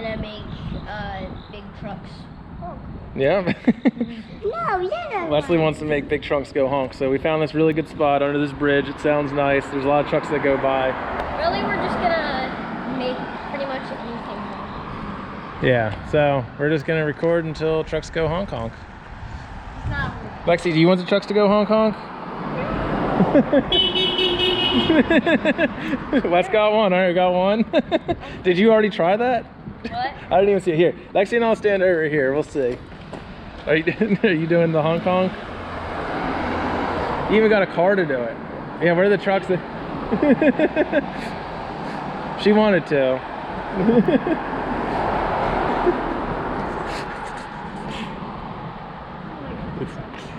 gonna make big trucks honk. Yeah. No, yeah. Wesley wants to make big trunks go honk, so we found this really good spot under this bridge. It sounds nice. There's a lot of trucks that go by. Really, we're just gonna make pretty much anything honk. Yeah, so we're just gonna record until trucks go honk honk. It's not. Lexi, do you want the trucks to go honk honk? Wes got one. All right, we got one. Did you already try that? What? I didn't even see it. Here, Lexi and I'll stand over here. We'll see. Are you doing the honk honk? You even got a car to do it. Yeah, where are the trucks? She wanted to.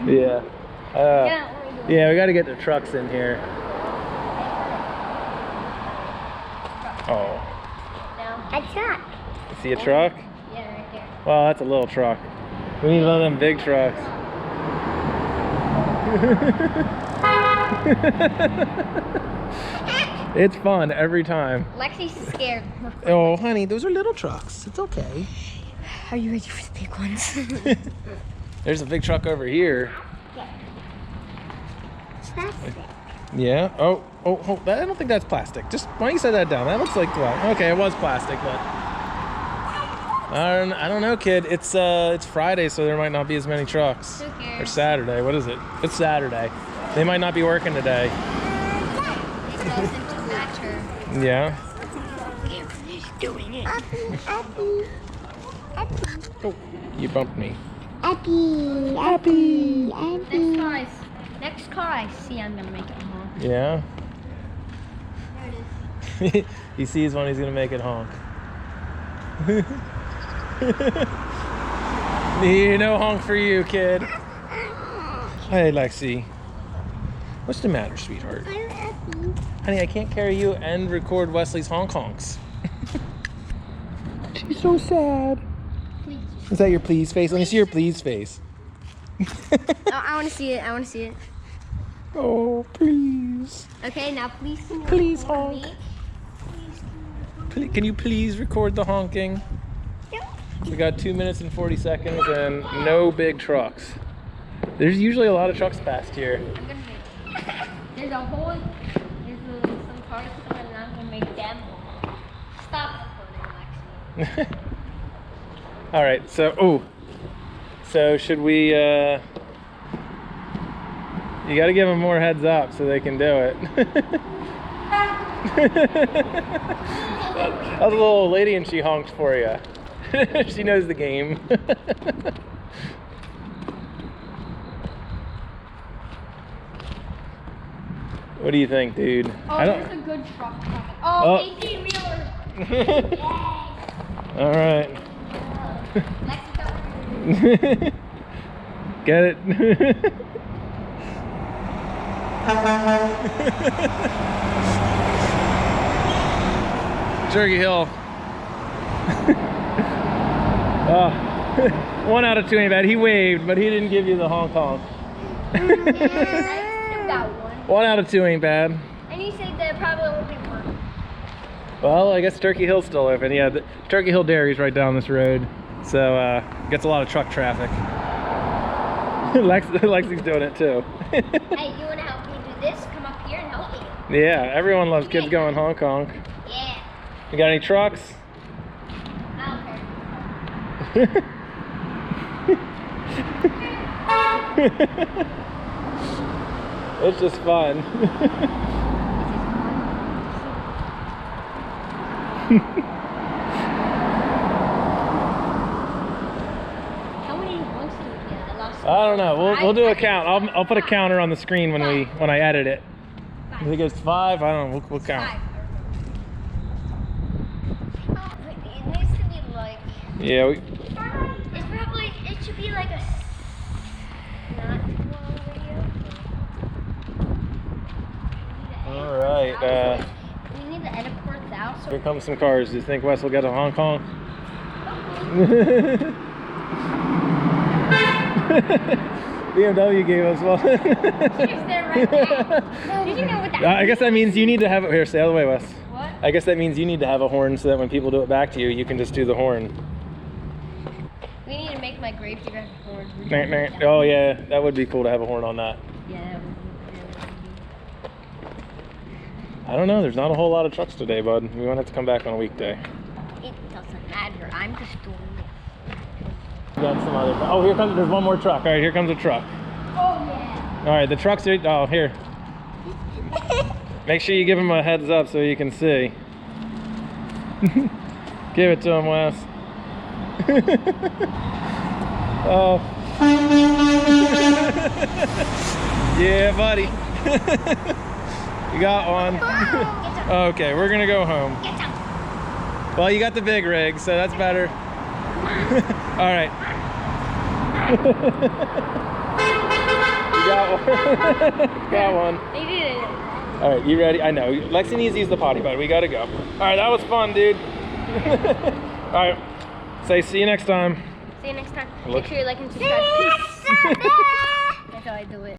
Yeah. Yeah, we got to get the trucks in here. Oh. A truck. See a truck? Yeah, right there. Well, that's a little truck. We need one of them big trucks. It's fun every time. Lexi's scared. Oh, honey, those are little trucks. It's okay. Are you ready for the big ones? There's a big truck over here. Plastic. Yeah. Oh, I don't think that's plastic. Just why don't you set that down? That looks like okay, it was plastic, but I don't know, kid. It's Friday, so there might not be as many trucks. Who cares? Or Saturday. What is it? It's Saturday. They might not be working today. It doesn't matter. Yeah. He's doing it. Oh, you bumped me. Happy. Next car I see, I'm gonna make it honk. Yeah. There it is. He sees one, he's gonna make it honk. No honk for you, kid. Hey, Lexi. What's the matter, sweetheart? I'm happy. Honey, I can't carry you and record Wesley's honk honks. She's so sad. Please. Is that your please face? Let me see your please face. I want to see it. Oh, please. Okay, now please. Please honk. Can you please record the honking? Yep. We got 2 minutes and 40 seconds and no big trucks. There's usually a lot of trucks past here. I'm gonna make. There's some cars coming, and I'm gonna make them honk. Stop recording, Lexi. All right, so should we? You got to give them more heads up so they can do it. That was a little old lady and she honked for you. She knows the game. What do you think, dude? Oh, there's a good truck coming. Oh, 18-wheeler. Yay. All right. Lexi, Get it? Turkey Hill. 1 out of 2 ain't bad. He waved, but he didn't give you the honk honk. I still got one. 1 out of 2 ain't bad. And you said there probably won't be one. Well, I guess Turkey Hill's still open. Yeah, the Turkey Hill Dairy's right down this road, so gets a lot of truck traffic. Lexi's doing it too. Hey, you want to help me do this? Come up here and help me. Yeah, everyone loves kids going honk honk. Yeah. You got any trucks? I don't care. It's just fun. How many honks did we get? I lost. I don't know. We'll do a count. I'll put a counter on the screen when I edit it. I think it's 5. I don't know. We'll count. 5. It needs to be like. Yeah. It's probably. It should be like a. Not too long video. All right. We need to edit parts out. So Here comes some cars. Do you think Wes will get a honk honk? BMW gave us one. She's there right now. Did you know what that I guess that means you need to have it here. Stay out of the way, Wes. What? I guess that means you need to have a horn so that when people do it back to you, you can just do the horn. We need to make my grave digger have a horn. Oh yeah, that would be cool to have a horn on that. Yeah, that would be. I don't know, there's not a whole lot of trucks today, bud. We might have to come back on a weekday. It doesn't matter. I'm just doing it. We got some other. Oh, there's one more truck. All right, here comes a truck. Oh yeah. All right, the trucks are. Oh, here. Make sure you give him a heads up so you can see. Give it to him, Wes. Oh. Yeah, buddy. You got one. Okay, we're gonna go home. Well, you got the big rig, so that's better. All right. You got one. Got one. They did it. All right, you ready? I know. Lexi needs to use the potty, but we gotta go. All right, that was fun, dude. All right, say see you next time. See you next time. Look. Make sure you like and subscribe. Peace. That's how I do it.